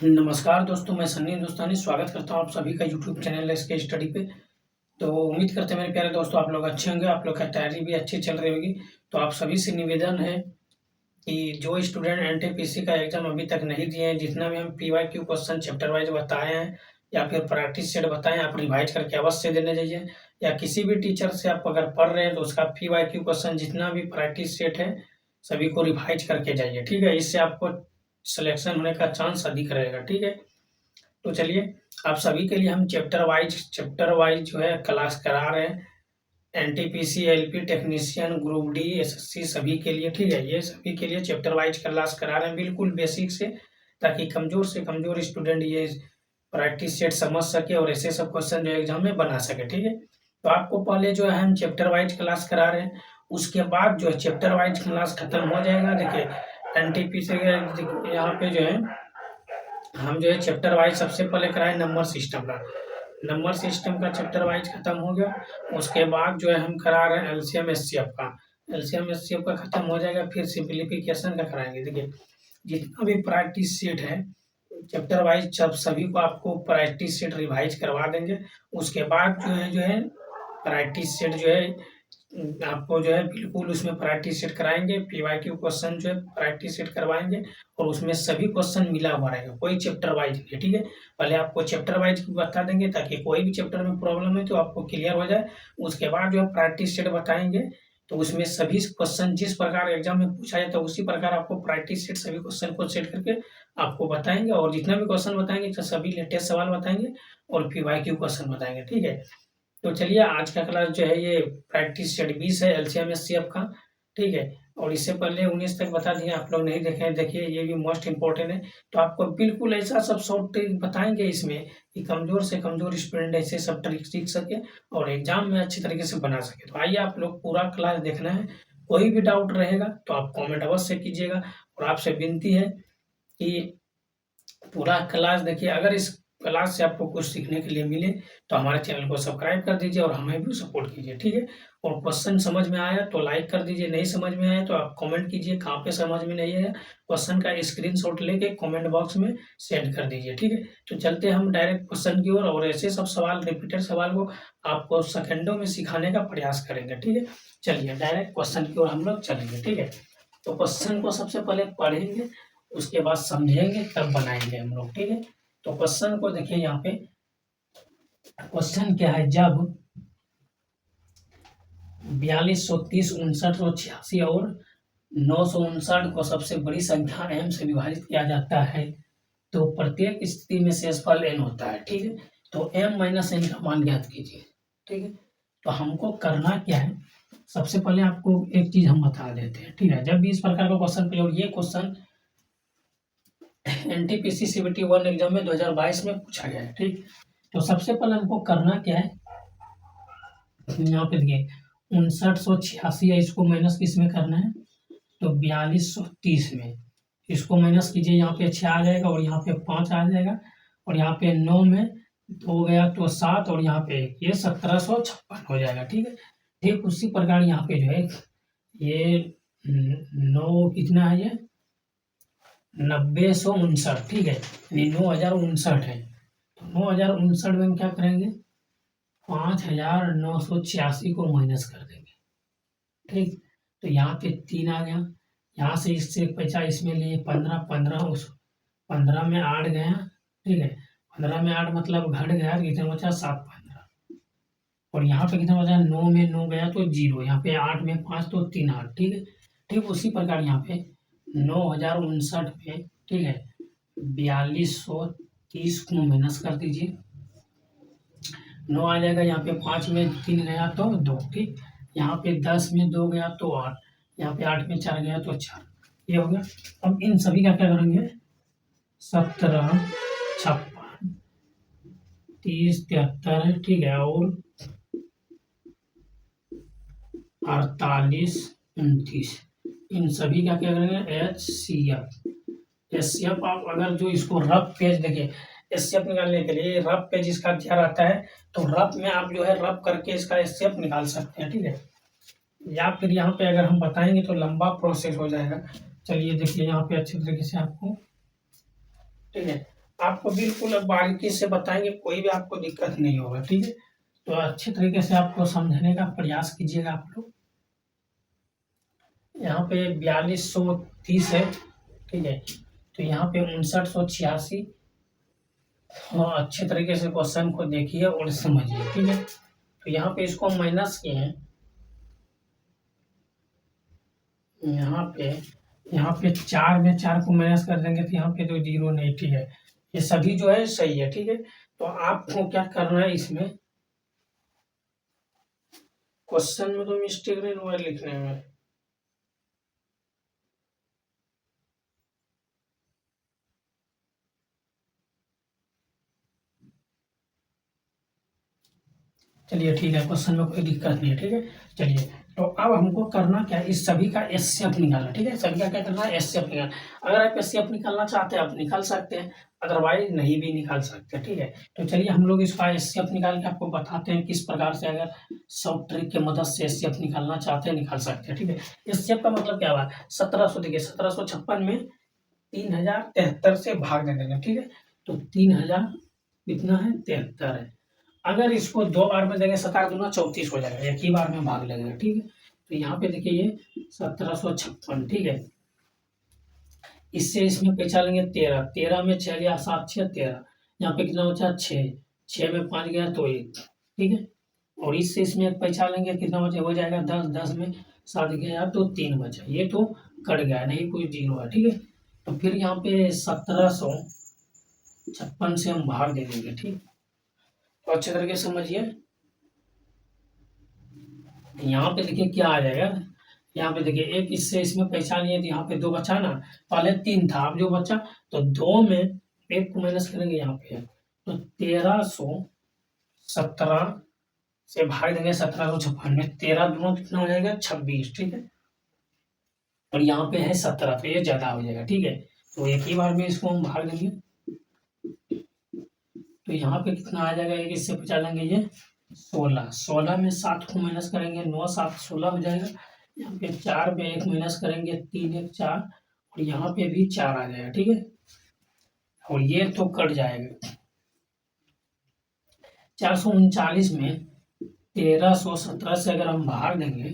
नमस्कार दोस्तों, मैं सन्नी हिंदुस्तानी स्वागत करता हूँ आप सभी का यूट्यूब चैनल एसके स्टडी पे। तो उम्मीद करते हैं मेरे प्यारे दोस्तों आप लोग अच्छे होंगे, आप लोग की तैयारी भी अच्छी चल रही होगी। तो आप सभी से निवेदन है कि जो स्टूडेंट एनटीपीसी का एग्ज़ाम अभी तक नहीं दिए हैं, जितना भी हम पीवाईक्यू क्वेश्चन चैप्टर वाइज़ बताए हैं या फिर प्रैक्टिस सेट बताए हैं, आप रिवाइज़ करके अवश्य देने जाइए। या किसी भी टीचर से आप अगर पढ़ रहे हैं तो उसका पीवाईक्यू क्वेश्चन जितना भी प्रैक्टिस सेट है, सभी को रिवाइज़ करके जाइए, ठीक है? इससे आपको सिलेक्शन होने का चांस अधिक रहेगा, ठीक है? तो चलिए, आप सभी के लिए हम चैप्टर वाइज़ जो है क्लास करा रहे हैं। NTPC, LP technician, group D, SSC सभी के लिए, ठीक है? ये सभी के लिए चैप्टर वाइज़ क्लास करा रहे हैं बिल्कुल बेसिक से, ताकि कमज़ोर से कमज़ोर स्टूडेंट ये प्रैक्टिस सेट समझ सके और ऐसे सब क्वेश्चन जो एग्ज़ाम में बना सके, ठीक है? तो आपको पहले जो है हम चैप्टर वाइज़ क्लास करा रहे हैं, उसके बाद जो है चैप्टर वाइज़ क्लास खत्म हो जाएगा। देखिए, एनटीपीसी के यहाँ पे जो है हम जो है चैप्टर वाइज़ सबसे पहले कराए नंबर सिस्टम का। नंबर सिस्टम का चैप्टर वाइज़ खत्म हो गया, उसके बाद जो है हम करा रहे हैं एलसीएम एचसीएफ का। एलसीएम एचसीएफ का खत्म हो जाएगा, फिर सिम्प्लीफिकेशन का कराएँगे। देखिए, जितना भी प्रैक्टिस सेट है, चैप्टर वाइज़ सब सभी को आपको प्रैक्टिस सेट रिवाइज़ करवा देंगे। उसके बाद जो है प्रैक्टिस सेट जो है आपको जो है बिल्कुल उसमें प्रैक्टिस सेट कराएँगे, पीवाईक्यू क्वेश्चन जो है प्रैक्टिस सेट करवाएँगे और उसमें सभी क्वेश्चन मिला हुआ रहेगा, कोई चैप्टर वाइज़ नहीं, ठीक है? पहले आपको चैप्टर वाइज़ बता देंगे ताकि कोई भी चैप्टर में प्रॉब्लम है तो आपको क्लियर हो जाए। उसके बाद जो है प्रैक्टिस सेट बताएँगे, तो उसमें सभी क्वेश्चन जिस प्रकार एग्ज़ाम में पूछा जाता है उसी प्रकार आपको प्रैक्टिस सेट सभी क्वेश्चन को सेट करके आपको बताएँगे और जितना भी क्वेश्चन बताएँगे तो सभी लेटेस्ट सवाल बताएँगे और पीवाईक्यू क्वेश्चन बताएँगे, ठीक है? तो चलिए आज का क्लास जो है ये प्रैक्टिस सेट 20 है एलसीएम एचसीएफ का, ठीक है? और इससे पहले 19 तक बता दिए, आप लोग नहीं देखे हैं, देखिए ये भी मोस्ट इम्पोर्टेंट है। तो आपको बिल्कुल ऐसा सब शॉर्ट ट्रिक बताएँगे इसमें कि कमज़ोर से कमज़ोर स्टूडेंट ऐसे सब ट्रिक सीख सके और एग्ज़ाम में अच्छी तरीके से बना सके। तो आइए आप लोग पूरा क्लास देखना है, कोई भी डाउट रहेगा तो आप कमेंट अवश्य कीजिएगा और आपसे विनती है कि पूरा क्लास देखिए। अगर इस क्लास से आपको कुछ सीखने के लिए मिले तो हमारे चैनल को सब्सक्राइब कर दीजिए और हमें भी सपोर्ट कीजिए, ठीक है? और क्वेश्चन समझ में आया तो लाइक कर दीजिए, नहीं समझ में आया तो आप कमेंट कीजिए कहाँ पे समझ में नहीं आया, क्वेश्चन का स्क्रीनशॉट लेके कमेंट बॉक्स में सेंड कर दीजिए, ठीक है? तो चलते हैं हम डायरेक्ट क्वेश्चन की ओर और ऐसे सब सवाल रिपीटेड सवाल को आपको सेकंडों में सिखाने का प्रयास करेंगे, ठीक है? चलिए डायरेक्ट क्वेश्चन की ओर हम लोग चलेंगे, ठीक है? तो क्वेश्चन को सबसे पहले पढ़ेंगे, उसके बाद समझेंगे तब बनाएँगे हम लोग, ठीक है? तो क्वेश्चन को देखिए यहाँ पे, क्वेश्चन क्या है, जब 4230, 5986 और 959 को सबसे बड़ी संख्या m से विभाजित किया जाता है तो प्रत्येक स्थिति में शेषफल n होता है, ठीक है? तो m माइनस n का मान ज्ञात कीजिए, ठीक है? तो हमको करना क्या है, सबसे पहले आपको एक चीज हम बता देते हैं, ठीक है? जब भी इस प्रकार का क्वेश्चन और ये क्वेश्चन एनटीपीसी सीबीटी 1 एग्जाम में 2022 में पूछा गया है, ठीक? तो सबसे पहले हमको करना क्या है, यहाँ पे देखिए 5986 है, इसको माइनस किस में करना है, तो 4230 में। इसको माइनस कीजिए, यहाँ पे 6 आ जाएगा और यहाँ पे 5 आ जाएगा और यहाँ पे 9 में 2 गया तो 7 और यहाँ पे 1, ये 1756 हो जाएगा, ठीक है? ठीक उसी प्रकार यहाँ पे जो है ये 9 कितना है, ये 9059, ठीक है? 9059 है। तो 9059 में हम क्या करेंगे, 5986 को माइनस कर देंगे, ठीक? तो यहाँ पे 3 आ गया, यहाँ से इससे एक बचा, इसमें लिए 15, 15 उस 15 में 8 गया, ठीक है? 15 में 8 मतलब घट गया, कितना बचा, 7, 15 और यहाँ पे कितना बचा, 9 में 9 गया तो 0, यहाँ पे 8 में 5 तो 3, 8, ठीक है? ठीक उसी प्रकार यहाँ पे 9059 में, ठीक है, 4230 को माइनस कर दीजिए, 9 आ जाएगा, यहाँ पे 5 में 3 गया तो 2, ठीक? यहाँ पे 10 में 2 गया तो 8, यहाँ पे 8 में 4 गया तो 4, ये हो गया। अब इन सभी का क्या करेंगे, 17, 56, 30, 73, ठीक है, और 48, 29, इन सभी का क्या करेंगे, एचसीएफ। आप अगर जो इसको रफ पेज देखिए, एचसीएफ निकालने के लिए रफ पेज इसका क्या रहता है, तो रफ में आप जो है रफ करके इसका एचसीएफ निकाल सकते हैं, ठीक है? या फिर यहाँ पे अगर हम बताएंगे तो लंबा प्रोसेस हो जाएगा। चलिए देखिए यहाँ पे अच्छी तरीके से आपको, ठीक है, आपको बिल्कुल अब बारीकी से बताएंगे, कोई भी आपको दिक्कत नहीं होगा, ठीक है। तो अच्छे तरीके से आपको समझने का प्रयास कीजिएगा आप लोग। यहाँ पे 4230 है, ठीक है। तो यहाँ पे 5986। हाँ, अच्छे तरीके से क्वेश्चन को देखिए और समझिए, ठीक है। तो यहाँ पे इसको माइनस किए हैं, यहाँ पे 4 में 4 को माइनस कर देंगे तो यहाँ पे तो जीरो नहीं, ठीक है। ये सभी जो है सही है, ठीक है। तो आपको क्या करना है, इसमें क्वेश्चन में तो मिस्टेक नहीं हुआ लिखने में। चलिए ठीक है, क्वेश्चन में कोई दिक्कत नहीं है, ठीक है। चलिए, तो अब हमको करना क्या है, इस सभी का एचसीएफ निकालना, ठीक है। सभी का क्या करना है, एचसीएफ निकालना। अगर आप एचसीएफ निकालना चाहते हैं आप निकाल सकते हैं, अदरवाइज नहीं भी निकाल सकते, ठीक है। तो चलिए हम लोग इसका एचसीएफ निकाल के आपको बताते हैं किस प्रकार से, अगर सब ट्रिक की मदद से एचसीएफ निकालना चाहते हैं निकाल सकते हैं, ठीक है। एचसीएफ का मतलब क्या हुआ, 1700, देखिए 1756 में 3073 से भाग दे देंगे, ठीक है। तो 3000 कितना है, 73 है। अगर इसको 2 बार में देंगे, 7 दूना 34 हो जाएगा, एक ही बार में भाग लगेगा, ठीक है। तो यहाँ पे देखिए ये 1756, ठीक है। इससे इसमें पैसा लेंगे 13, 13 में 6 गया, 7 6 13। यहाँ पे कितना बचा, 6, 6 में 5 गया तो 1, ठीक है। और इससे इसमें एक पैसा लेंगे, कितना बचा, हो जाएगा 10, 10 में 7 गया तो 3 बचा, ये तो कट गया, नहीं कोई जीरो है, ठीक है। तो फिर यहाँ पे 1756 से हम भाग दे देंगे, ठीक। तो अच्छे तरीके से समझिए, यहाँ पे देखिए क्या आ जाएगा, यहाँ पे देखिए एक इससे इसमें पैसा नहीं है तो यहाँ पे 2 बचा ना, पहले 3 था, अब जो बचा तो 2 में 1 को माइनस करेंगे, यहाँ पे तो 1317 से भाग देंगे 1756 में, 13 दूना कितना हो जाएगा, 26, ठीक है। और यहाँ पे है 17, तो ये ज्यादा हो जाएगा, ठीक है। तो एक ही बार में इसको हम भाग देंगे, तो यहाँ पे कितना आ जाएगा, एक इससे बचा लेंगे ये 16, 16 में 7 को माइनस करेंगे, 9 7 16 हो जाएगा। यहाँ पे 4 पे 1 माइनस करेंगे, 3 1 4, और यहाँ पे भी 4 आ जाएगा, ठीक है। और ये तो कट जाएगा, 439 में 1317 से अगर हम भाग देंगे,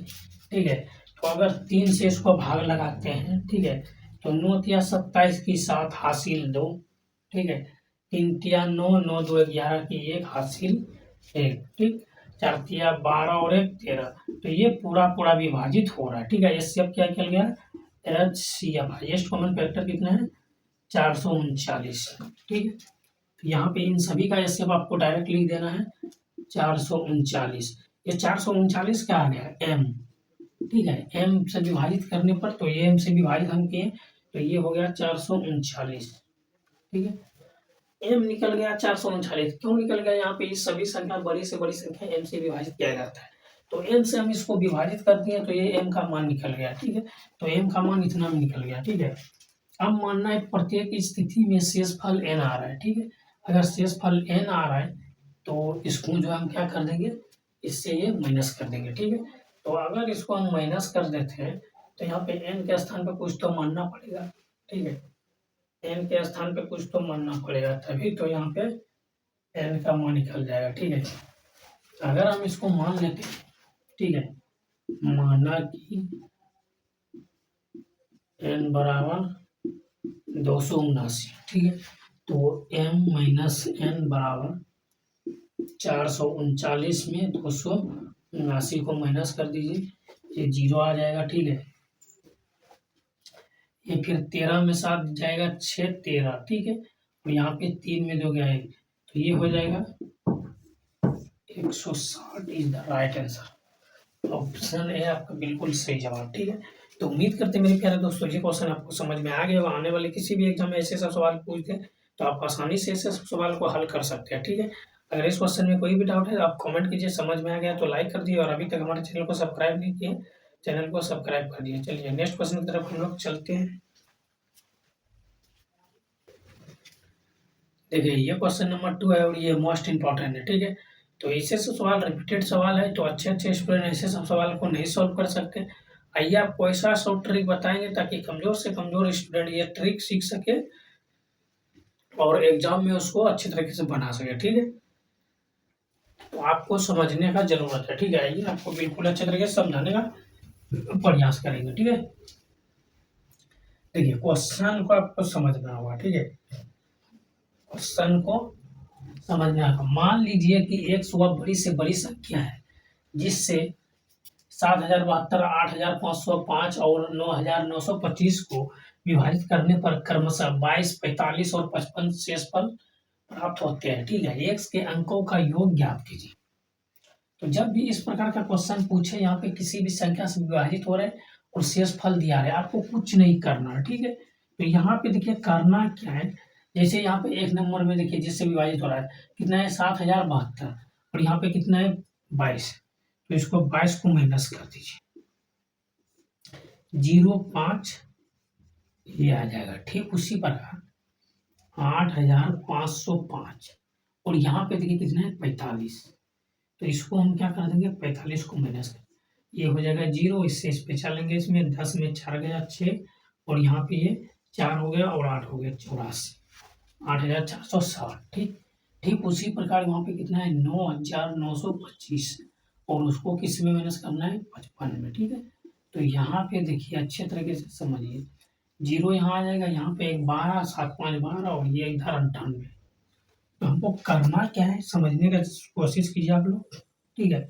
ठीक है। तो अगर 3 से इसको भाग लगाते हैं, ठीक है, तो 9 तिया 27 की 7 हासिल 2, ठीक है। 3 तिया 9, 9 2 11 की 1 हासिल 1, ठीक। 4 तिया 12 और 1 13, तो ये पूरा पूरा विभाजित हो रहा है, ठीक है। इससे अब क्या निकल गया, एचसीएफ हाईएस्ट कॉमन फैक्टर कितना है, 439, ठीक है। तो यहाँ पे इन सभी का एचसीएफ आपको डायरेक्ट लिख देना है 439। ये 439 क्या आ गया, एम, ठीक है। एम से विभाजित करने पर, तो ये एम से विभाजित हम किए तो ये हो गया 439, ठीक है। एम निकल गया 439, क्यों निकल गया, यहाँ पे इस सभी संख्या, बड़ी से बड़ी संख्या एम से विभाजित किया जाता है, तो एम से हम इसको विभाजित कर दिए तो ये एम का मान निकल गया, ठीक है। तो एम का मान इतना में निकल गया, ठीक है। अब मानना है प्रत्येक स्थिति में शेषफल एन आ रहा है, ठीक है। अगर शेषफल एन आ रहा है तो इसको जो हम क्या कर देंगे, इससे ये माइनस कर देंगे, ठीक है। तो अगर इसको हम माइनस कर देते हैं तो यहाँ पे एन के स्थान पर कुछ तो मानना पड़ेगा, ठीक है। एन के स्थान पे कुछ तो मानना पड़ेगा, तभी तो यहाँ पे एन का मान निकल जाएगा, ठीक है। अगर हम इसको मान लेते हैं, ठीक है, माना कि एन बराबर 279, ठीक है। तो एम माइनस एन बराबर 439 में 279 को माइनस कर दीजिए, ये जीरो आ जाएगा, ठीक है। ये फिर 13 में 7 जाएगा 6 13, ठीक है। और यहाँ पे 3 में 2 गया है, तो ये हो जाएगा 160 is the right answer. Option है आपका बिल्कुल सही जवाब, ठीक है। तो उम्मीद करते हैं मेरे प्यारे दोस्तों ये क्वेश्चन आपको समझ में आ गया होगा। आने वाले किसी भी एग्जाम में ऐसे सब सवाल पूछते हैं तो आप आसानी से ऐसे सब सवाल को हल कर सकते हैं, ठीक है। अगर इस क्वेश्चन में कोई भी डाउट है तो आप कमेंट कीजिए, समझ में आ गया तो लाइक कर दिए, और अभी तक हमारे चैनल को सब्सक्राइब नहीं किए, चैनल को सब्सक्राइब कर दिए। चलिए नेक्स्ट क्वेश्चन की तरफ हम लोग चलते हैं। देखिए ये क्वेश्चन नंबर 2 है और ये मोस्ट इंपॉर्टेंट है, ठीक है। तो ऐसे सब सवाल रिपीटेड सवाल है, तो अच्छे अच्छे स्टूडेंट ऐसे सब सवाल को नहीं सॉल्व कर सकते। आइए आपको ऐसा सब ट्रिक बताएंगे ताकि कमजोर से कमजोर स्टूडेंट ये ट्रिक सीख सके और एग्जाम में उसको अच्छे तरीके से बना सके। ठीक है, तो आपको समझने का जरूरत है। ठीक है, आइए आपको बिल्कुल अच्छे तरीके से समझाने का प्रयास करेंगे। ठीक है, देखिए क्वेश्चन को आपको समझना होगा। ठीक है, क्वेश्चन को समझना होगा। मान लीजिए कि एक वह बड़ी से बड़ी संख्या है जिससे 7,072, 8,505 और 9,925 को विभाजित करने पर क्रमशः 22, 45 और 55 शेषफल प्राप्त होते हैं। ठीक है, एक्स के अंकों का योग ज्ञात कीजिए। तो जब भी इस प्रकार का क्वेश्चन पूछे, यहाँ पे किसी भी संख्या से विभाजित हो रहे हैं और शेषफल दिया है, आपको कुछ नहीं करना है। ठीक है, तो यहाँ पे देखिए करना क्या है। जैसे यहाँ पे एक नंबर में देखिए जिससे विभाजित हो रहा है कितना है 7,072 और यहाँ पे कितना है 22, तो इसको 22 को माइनस कर दीजिए, 0.5 ये आ जाएगा। ठीक उसी प्रकार 8,505 और यहाँ पे देखिए कितना है 45, तो इसको हम क्या कर देंगे 45 को माइनस कर, ये हो जाएगा 0, इससे इस पे चलेंगे, इसमें 10 में 4 गया 6 और यहाँ पे ये 4 हो गया और 8 हो गया 84, 8,460। ठीक ठीक उसी प्रकार वहाँ पे कितना है 9,925 और उसको किस में माइनस करना है 55 में। ठीक है, तो यहाँ पे देखिए अच्छे तरीके से समझिए, 0 यहाँ आ जाएगा, यहाँ पे 12, 7, 5, 12 और ये इधर 98। तो हमको करना क्या है समझने का कोशिश कीजिए आप लोग। ठीक है,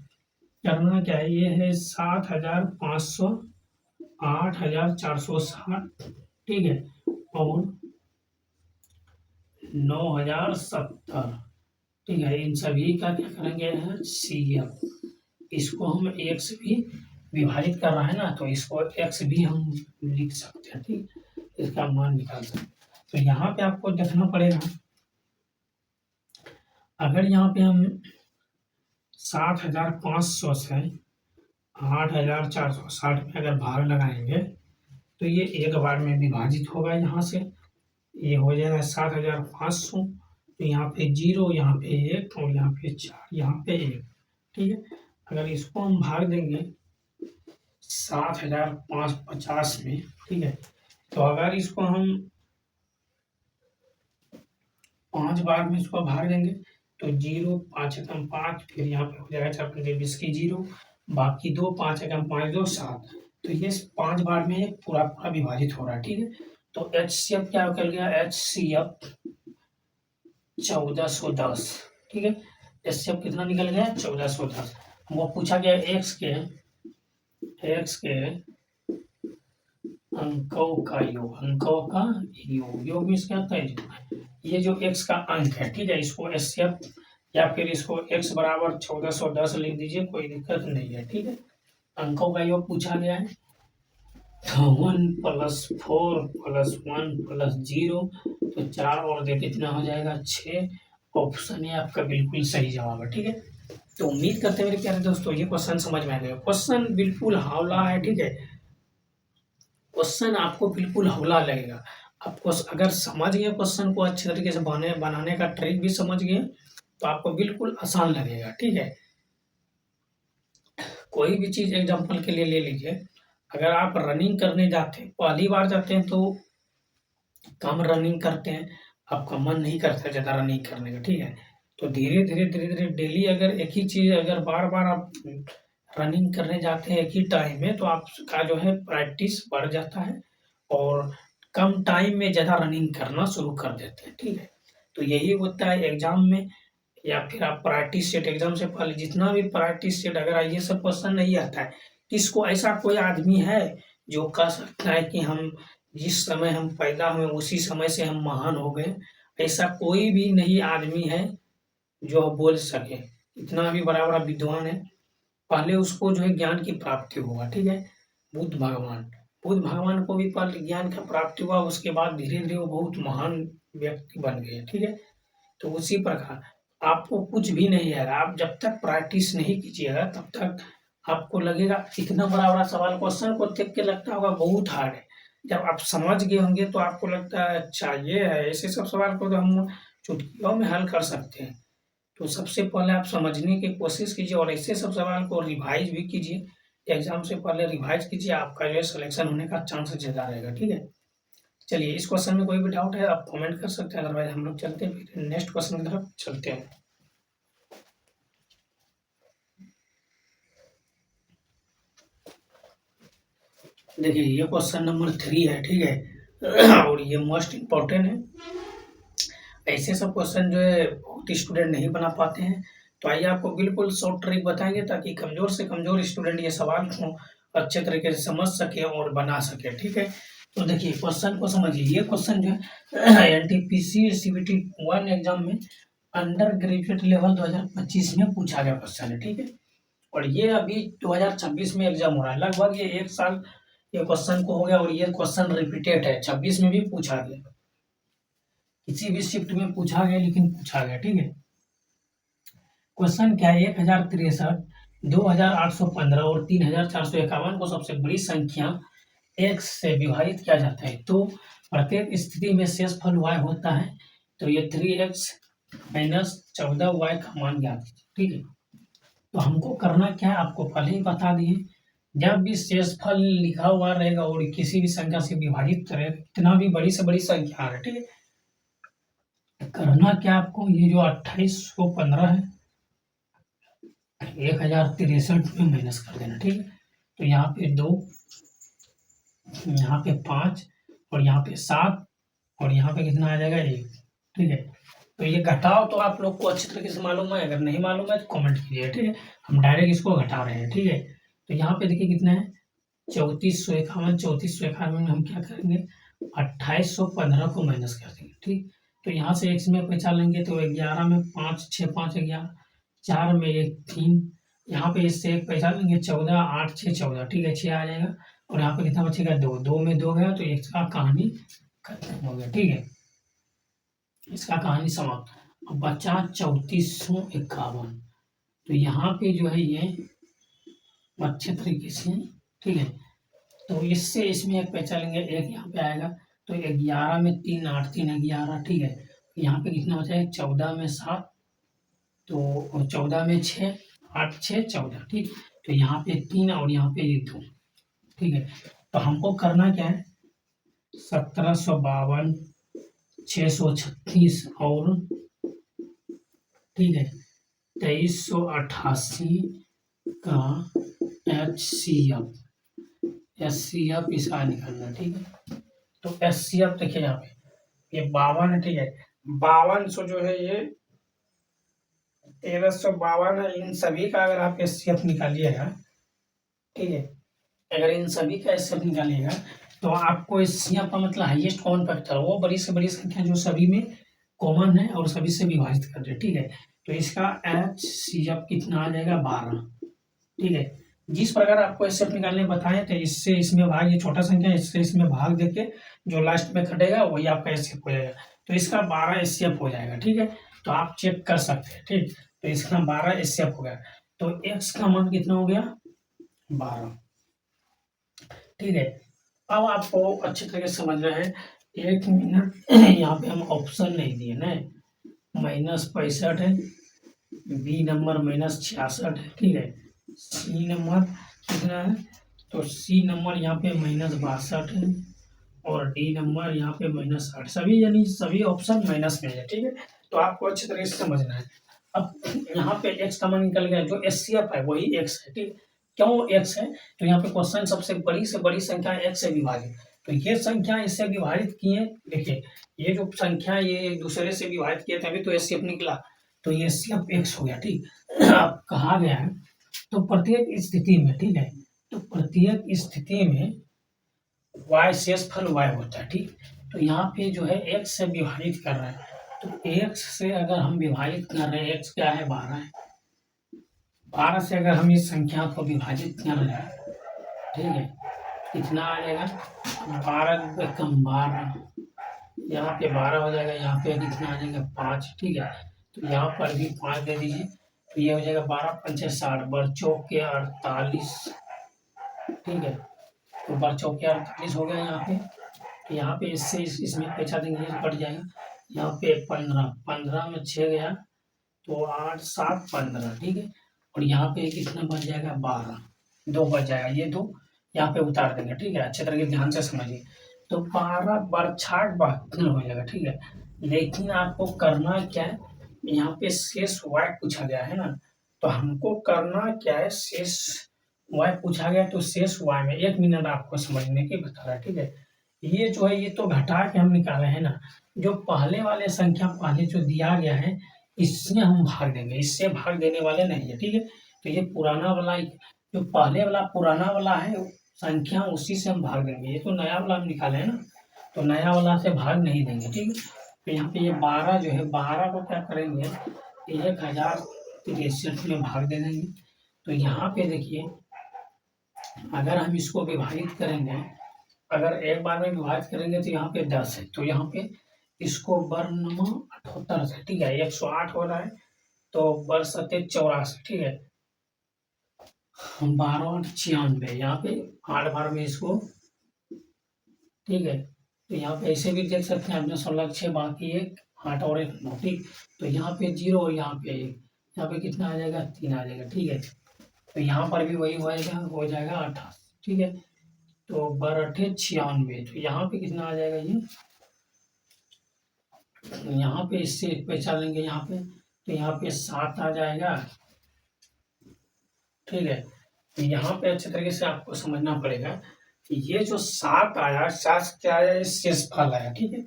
करना क्या है, ये है 7,500, 8,460, ठीक है, और 9,070। ठीक है, इन सभी का क्या करेंगे CF, इसको हम एक से भी विभाजित कर रहा है ना, तो इसको x भी हम लिख सकते हैं। ठीक, इसका मान निकाल सकते हैं। तो यहाँ पे आपको देखना पड़ेगा, अगर यहाँ पे हम 7,500 से 8,460 में अगर भार लगाएंगे तो ये एक बार में विभाजित होगा। यहाँ से ये हो जाएगा 7,500, तो यहाँ पे 0, यहाँ पे 1 और यहाँ पे 4, यहाँ पे 1। ठीक है, अगर इसको हम भाग देंगे 7,550 में, ठीक है, तो अगर इसको हम 5 बार में इसको भाग देंगे तो 0, 5 एकम 5, फिर यहाँ पे हो जाएगा 4 पंजे 20 की 0, बाकी 2, 5 एकम 5, 2, 7, तो ये 5 बार में ये पूरा पूरा विभाजित हो रहा है। ठीक है, तो HCF क्या निकल गया, HCF 1410। ठीक है, HCF कितना निकल गया 1410। हमको पूछा गया x के अंकों का योग, योग में क्या होता है, ये जो x का अंक है, ठीक है, इसको HCF या फिर इसको x बराबर 1410 लिख दीजिए, कोई दिक्कत नहीं है। ठीक है, अंकों का योग पूछा गया है, 1 + 4 + 1 + 0, तो 4 और दे कितना हो जाएगा 6। ऑप्शन है आपका बिल्कुल सही जवाब है। ठीक है, तो उम्मीद करते हैं मेरे प्यारे दोस्तों ये क्वेश्चन समझ में आ गया। क्वेश्चन बिल्कुल हौला है। ठीक है, क्वेश्चन आपको बिल्कुल हौला लगेगा। आपको अगर समझ गए क्वेश्चन को अच्छे तरीके से बनाने का ट्रिक भी समझ गए तो आपको बिल्कुल आसान लगेगा। ठीक है, कोई भी चीज़ एग्जाम्पल के लिए ले लीजिए, अगर आप रनिंग करने जाते हैं, पहली बार जाते हैं तो कम रनिंग करते हैं, आपका मन नहीं करता ज़्यादा रनिंग करने का। ठीक है, तो धीरे धीरे डेली अगर एक ही चीज़ अगर बार बार आप रनिंग करने जाते हैं एक ही टाइम में, तो आपका जो है प्रैक्टिस बढ़ जाता है और कम टाइम में ज़्यादा रनिंग करना शुरू कर देते हैं। ठीक है, तो यही होता है एग्जाम में, या फिर आप प्रैक्टिस सेट एग्जाम से पहले जितना भी प्रैक्टिस सेट अगर ये सब क्वेश्चन नहीं आता है, किसको ऐसा कोई आदमी है जो कह सकता है कि हम जिस समय हम पैदा हुए उसी समय से हम महान हो गए? ऐसा कोई भी नहीं आदमी है जो बोल सके। इतना भी बड़ा-बड़ा विद्वान है, पहले उसको जो है ज्ञान की प्राप्ति हुआ। ठीक है, बुद्ध भगवान को भी पहले ज्ञान का प्राप्ति हुआ, उसके बाद धीरे-धीरे वो बहुत महान व्यक्ति बन गए। ठीक है, तो उसी प्रकार आपको कुछ भी नहीं आएगा, आप जब तक प्रैक्टिस नहीं कीजिएगा तब तक आपको लगेगा इतना बड़ा-बड़ा सवाल क्वेश्चन को देख के लगता होगा बहुत हार्ड है। जब आप समझ गए होंगे तो आपको लगता है अच्छा ये है, ऐसे सब सवाल को तो हम चुटकियों में हल कर सकते हैं। तो सबसे पहले आप समझने की कोशिश कीजिए और ऐसे सब सवाल को रिवाइज भी कीजिए। एग्जाम से पहले रिवाइज कीजिए, आपका जो है सिलेक्शन होने का चांस ज़्यादा रहेगा। ठीक है, चलिए इस क्वेश्चन में कोई भी डाउट है आप कमेंट कर सकते हैं, अदरवाइज हम लोग चलते हैं फिर नेक्स्ट क्वेश्चन की तरफ चलते हैं। देखिए ये क्वेश्चन नंबर 3 है, ठीक है और ये मोस्ट इम्पोर्टेंट है। ऐसे सब क्वेश्चन जो है बहुत स्टूडेंट नहीं बना पाते हैं, तो आइए आपको बिल्कुल शॉर्ट ट्रिक बताएंगे ताकि कमजोर से कमजोर स्टूडेंट ये सवाल को अच्छे तरीके से समझ सके और बना सके, ठीक है। तो देखिए क्वेश्चन को समझिए, ये क्वेश्चन जो है एनटीपीसी सीबीटी 1 एग्जाम में अंडर ग्रेजुएट लेवल 2025 में पूछा गया क्वेश्चन है, ठीक है। और ये अभी 2026 में एग्जाम हो रहा है, लगभग ये 1 साल ये क्वेश्चन को हो गया और ये क्वेश्चन रिपीटेड है, 26 में भी पूछा गया, किसी भी शिफ्ट में पूछा गया लेकिन पूछा गया, ठीक है। क्वेश्चन क्या है, 1063, 2815 और 3451 को सबसे बड़ी संख्या x से विभाजित किया जाता है, तो प्रत्येक स्थिति में शेषफल y होता है, तो ये 3x माइनस 14y का मान ज्ञात कीजिए, ठीक है। तो हमको करना क्या है, आपको पहले ही बता दिए, जब भी शेषफल लिखा हुआ रहेगा और किसी भी संख्या से विभाजित करेगा, कितना भी बड़ी से बड़ी संख्या है, ठीक है। करना क्या आपको, ये जो 2815 है 1063 में माइनस कर देना, ठीक है। तो यहाँ पे 2, यहाँ पे 5 और यहाँ पे 7 और यहाँ पे कितना आ जाएगा 1, ठीक है। तो ये घटाओ तो आप लोग को अच्छी तरीके से मालूम है, अगर नहीं मालूम है तो कमेंट कीजिए, ठीक है। हम डायरेक्ट इसको घटा रहे हैं, ठीक है। तो यहाँ पे देखिए कितना है 3451, 3451 में हम क्या करेंगे 2815 को माइनस कर देंगे, ठीक। तो यहाँ से x में पैसा लेंगे तो 11 में 5, 6 5 11, 4 में 1 3, यहाँ पे इससे एक पैसा लेंगे 14, 8 6 14, ठीक है 6 आ जाएगा और यहाँ पे कितना बचेगा 2, 2 में 2 गया तो इसका कहानी खत्म हो गया, ठीक है। इसका कहानी समाप्त। अब बचा 3451, तो यहाँ पे जो है ये अच्छे तरीके से, ठीक है। तो इससे इसमें एक पैसा लेंगे, एक यहाँ पे आएगा तो 11 में 3 8 3 11, ठीक है। यहाँ पे कितना बचा है 14 में 7, तो 14 में 6 8 6 14, ठीक। तो यहाँ पे 3 और यहाँ पे ये 2, ठीक है। तो हमको करना क्या है 1752 636 और ठीक है 2388 का HCF इसका निकालना, ठीक है। तो HCF देखिए यहाँ पे ये 52 है, ठीक है। 5200 जो है ये 1352 है, इन सभी का अगर आप HCF निकालिएगा, ठीक है, अगर इन सभी का HCF निकालिएगा तो आपको HCF का मतलब हाईएस्ट कॉमन फैक्टर, वो बड़ी से बड़ी संख्या जो सभी में कॉमन है और सभी से विभाजित कर दे, ठीक है। तो इसका HCF कितना आ जाएगा 12, ठीक है। जिस प्रकार आपको HCF निकालने बताएं तो इससे इसमें भाग, ये छोटा संख्या इससे इसमें भाग देके जो लास्ट में कटेगा वही आपका HCF हो जाएगा, तो इसका 12 HCF हो जाएगा, ठीक है। तो आप चेक कर सकते हैं, ठीक। तो इसका 12 HCF हो गया, तो x का मान कितना हो गया 12, ठीक है। अब आपको अच्छे तरीके से समझ रहे हैं, 1 मिनट यहाँ पे हम ऑप्शन नहीं दिए ना, -65 है, बी नंबर -66 है, ठीक है। सी नंबर कितना है, तो सी नंबर यहाँ पे -62 है और डी नंबर यहाँ पे -60, सभी यानी सभी ऑप्शन माइनस में है, ठीक है। तो आपको अच्छे तरीके से समझना है। अब यहाँ पे x का मान निकल गया, जो HCF है वही x है, ठीक। क्यों x है, तो यहाँ पे क्वेश्चन सबसे बड़ी से बड़ी संख्या x से विभाजित, तो ये संख्या इससे विभाजित किए, देखिए ये जो संख्या ये एक दूसरे से विभाजित किए तभी तो HCF निकला, तो ये HCF x हो गया, ठीक। अब कहा गया है तो प्रत्येक स्थिति में, ठीक है, तो प्रत्येक स्थिति में y शेषफल y होता है, ठीक। तो यहाँ पे जो है x से विभाजित कर रहा है, तो x से अगर हम विभाजित कर रहे हैं, x क्या है 12 है, 12 से अगर हम इस संख्या को विभाजित कर रहे हैं, ठीक है, कितना आ जाएगा 12 कम 12, यहाँ पे 12 हो जाएगा, यहाँ पे कितना आ जाएगा 5, ठीक है। तो यहाँ पर भी 5 दे दीजिए, तो ये हो जाएगा 12 पंचे 60, बर्चों के 48, ठीक है। तो बर्चों के 48 हो गया यहाँ पे, तो यहाँ पे इससे इसमें पैसा देंगे कट जाएगा, यहाँ पे 15 में 6 गया तो 8 7 15, ठीक है। और यहाँ पे कितना बच जाएगा 12, 2 बच जाएगा, ये 2 यहाँ पे उतार देंगे, ठीक है। अच्छे तरीके ध्यान से समझिए, तो 12 बरछाट 72 हो जाएगा, ठीक है। लेकिन आपको करना क्या है, यहाँ पे शेष y पूछा गया है ना, तो हमको करना क्या है, शेष y पूछा गया, तो शेष y में 1 मिनट आपको समझने की बता रहा है, ठीक है। ये जो है ये तो घटा के हम निकाले हैं ना, जो पहले वाले संख्या पहले जो दिया गया है इससे हम भाग देंगे, इससे भाग देने वाले नहीं है, ठीक है। तो ये पुराना वाला जो पहले वाला पुराना वाला है संख्या उसी से हम भाग देंगे, ये तो नया वाला हम निकाले हैं ना, तो नया वाला से भाग नहीं देंगे, ठीक है। तो यहाँ पे ये 12 जो है 12 को क्या करेंगे, 1063 में भाग दे देंगे। तो यहाँ पे देखिए अगर हम इसको विभाजित करेंगे, अगर एक बार में विभाजित करेंगे तो यहाँ पे 10 है, तो यहाँ पे इसको वर्ण 78 से, ठीक है, 108 हो रहा है, तो वर्ग 84, ठीक है, 12 96, यहाँ पे 8 बार में इसको, ठीक है। तो यहाँ पे ऐसे भी देख सकते हैं, आपने 16 6 बाकी 1 8 और 1 9, ठीक। तो यहाँ पे 0 और यहाँ पे 1, यहाँ पे कितना आ जाएगा 3 आ जाएगा, ठीक है। तो यहाँ पर भी वही हो जाएगा 88, ठीक है। तो 12 96, तो यहाँ पे कितना आ जाएगा ये, यहाँ पे इससे पैसा लेंगे यहाँ पे, तो यहाँ पे 7 आ जाएगा, ठीक है। तो यहाँ पे अच्छे तरीके से आपको समझना पड़ेगा कि ये जो 7 आया, 7 क्या आया, ये शेषफल आया, ठीक है।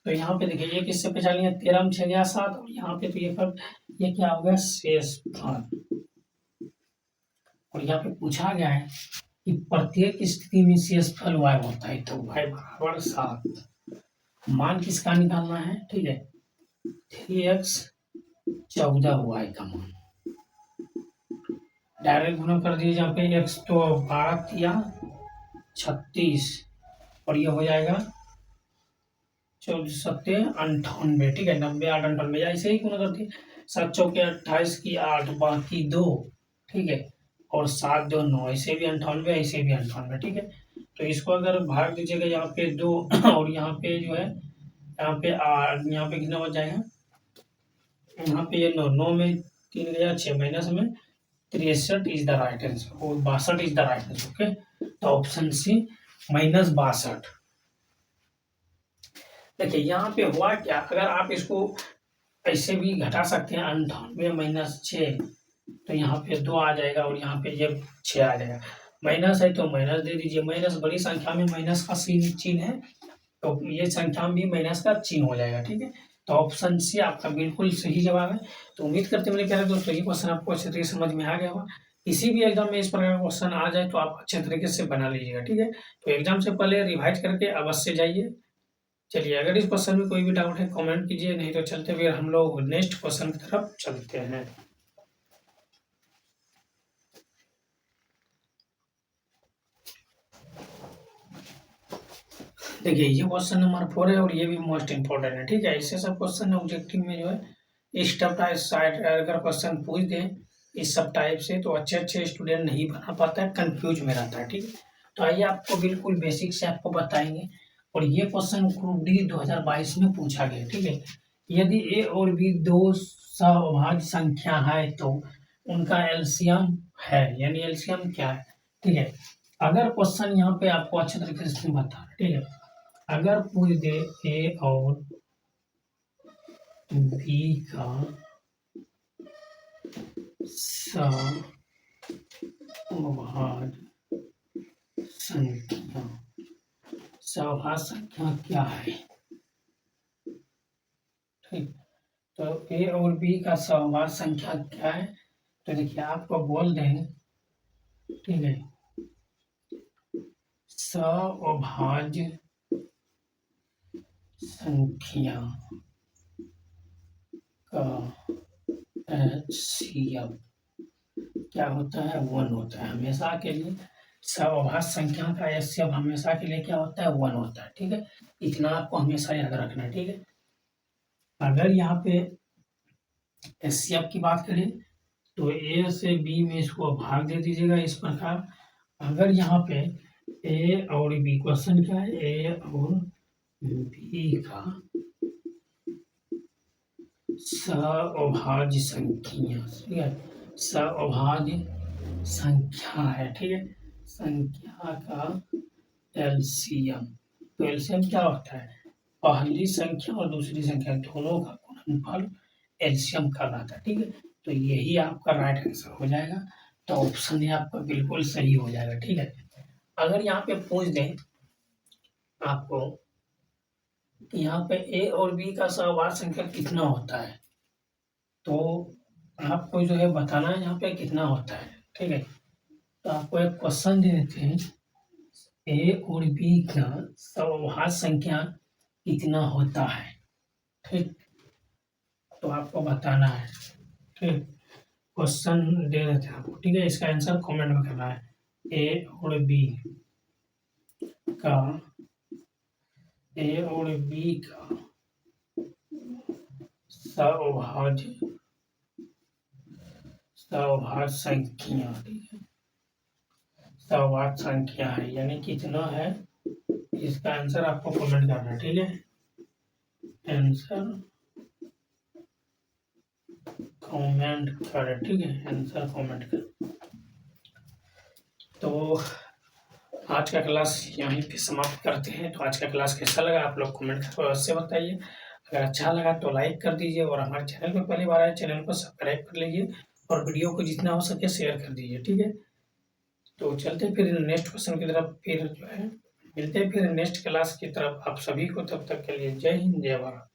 तो यहाँ पे देखिए ये किससे पहचान लिया, 13 में 6 गया 7, और यहाँ पे तो ये क्या हो गया शेषफल। और यहाँ पे पूछा गया है कि प्रत्येक स्थिति में शेषफल y होता है, तो y बराबर 7, मान किसका निकालना है, ठीक है, 3x 14y का मान डायरेक्ट गुणा कर दीजिए, जहाँ पे x तो 12 या 36 और ये हो जाएगा 14 7 98, ठीक है, 90 8 98, ऐसे ही गुणा कर दिए, 7 चौके 28 की 8 बाकी 2, ठीक है, और 7 2 9, ऐसे भी 98, ऐसे भी 98, ठीक है। तो इसको अगर भाग दीजिएगा यहाँ पे 2 और यहाँ पे जो है यहाँ पे 8, यहाँ पे कितना बच जाएगा, यहाँ पे ये 9 9 में 3 गया 6 माइनस में 63 इज द राइट आंसर, और 62 is the right answer, okay. तो ऑप्शन सी -62। देखिए यहाँ पे हुआ क्या, अगर आप इसको ऐसे भी घटा सकते हैं, 98 -6, तो यहाँ पे 2 आ जाएगा और यहाँ पे ये 6 आ जाएगा, माइनस है तो माइनस दे दीजिए, माइनस बड़ी संख्या में माइनस का चिन्ह है, तो ये संख्या में भी माइनस का चिन्ह हो जाएगा, ठीक है। तो ऑप्शन सी आपका बिल्कुल सही जवाब है। तो उम्मीद करते हैं मेरे प्यारे दोस्तों ये क्वेश्चन आपको अच्छे तरीके से समझ में आ गया होगा। किसी भी एग्जाम में इस प्रकार का क्वेश्चन आ जाए तो आप अच्छे तरीके से बना लीजिएगा, ठीक है। तो एग्जाम से पहले रिवाइज करके अवश्य जाइए। चलिए अगर इस क्वेश्चन में कोई भी डाउट है कमेंट कीजिए, नहीं तो चलते फिर हम लोग नेक्स्ट क्वेश्चन की तरफ चलते हैं। देखिए ये क्वेश्चन नंबर 4 है और ये भी मोस्ट इंपॉर्टेंट है, ठीक है। ऐसे सब क्वेश्चन ऑब्जेक्टिव में जो है इस टाइप का साइड अगर क्वेश्चन पूछ दें इस सब टाइप से, तो अच्छे अच्छे स्टूडेंट नहीं बना पाता है, कंफ्यूज में रहता है, ठीक है। तो आइए आपको बिल्कुल बेसिक से आपको बताएंगे। और ये क्वेश्चन ग्रुप डी 2022 में पूछा गया, ठीक है। यदि ए और बी दो सहभाज्य संख्या है तो उनका एलसीएम है, यानी एलसीएम क्या है, ठीक है। अगर क्वेश्चन यहाँ पे आपको अच्छे तरीके से बता, ठीक है, अगर पूछ दे ए और बी का सहभाज्य संख्या क्या है, ठीक। तो ए और बी का सहभाज्य संख्या क्या है, तो देखिए आपको बोल दें, ठीक है, सहभाज्य संख्या का एचसीएफ क्या होता है, 1 होता है हमेशा के लिए। सहभाज्य संख्या का एचसीएफ हमेशा के लिए क्या होता है, 1 होता है, ठीक है। इतना आपको हमेशा याद रखना है, ठीक है। अगर यहाँ पे एचसीएफ की बात करें तो ए से बी में इसको भाग दे दीजिएगा इस प्रकार। अगर यहाँ पे ए और बी, क्वेश्चन क्या है, ए और बी का सहभाज्य संख्या, ठीक है, सहभाज्य संख्या है, ठीक है, संख्या का एलसीएम। तो एलसीएम क्या होता है, पहली संख्या और दूसरी संख्या दोनों का गुणनफल एलसीएम कहलाता है। ठीक है, तो यही आपका राइट आंसर हो जाएगा। तो ऑप्शन ए आपका बिल्कुल सही हो जाएगा। ठीक है, अगर यहाँ पे पूछ दें आपको, यहाँ पे ए और बी का सहवार संख्या कितना होता है, तो आपको जो है बताना है यहाँ पे कितना होता है। ठीक है, तो आपको एक क्वेश्चन दे देते हैं, ए और बी का सहवार संख्या कितना होता है। ठीक, तो आपको बताना है। ठीक, क्वेश्चन दे देते हैं आपको। ठीक है, इसका आंसर कमेंट में करना है। ए और बी का सहवार संख्या, ठीक है, सहवार संख्या है यानी कितना है, इसका आंसर आपको कमेंट करना है। ठीक है, आंसर कमेंट करें। ठीक है, आंसर कमेंट करें। तो आज का क्लास यहीं पे समाप्त करते हैं। तो आज का क्लास कैसा लगा आप लोग कमेंट करके अवश्य बताइए। अगर अच्छा लगा तो लाइक कर दीजिए और हमारे चैनल पर पहली बार आए चैनल को सब्सक्राइब कर लीजिए और वीडियो को जितना हो सके शेयर कर दीजिए। ठीक है, तो चलते फिर नेक्स्ट क्वेश्चन की तरफ, फिर जो है मिलते हैं फिर नेक्स्ट क्लास की तरफ। आप सभी को तब तक के लिए जय हिंद जय भारत।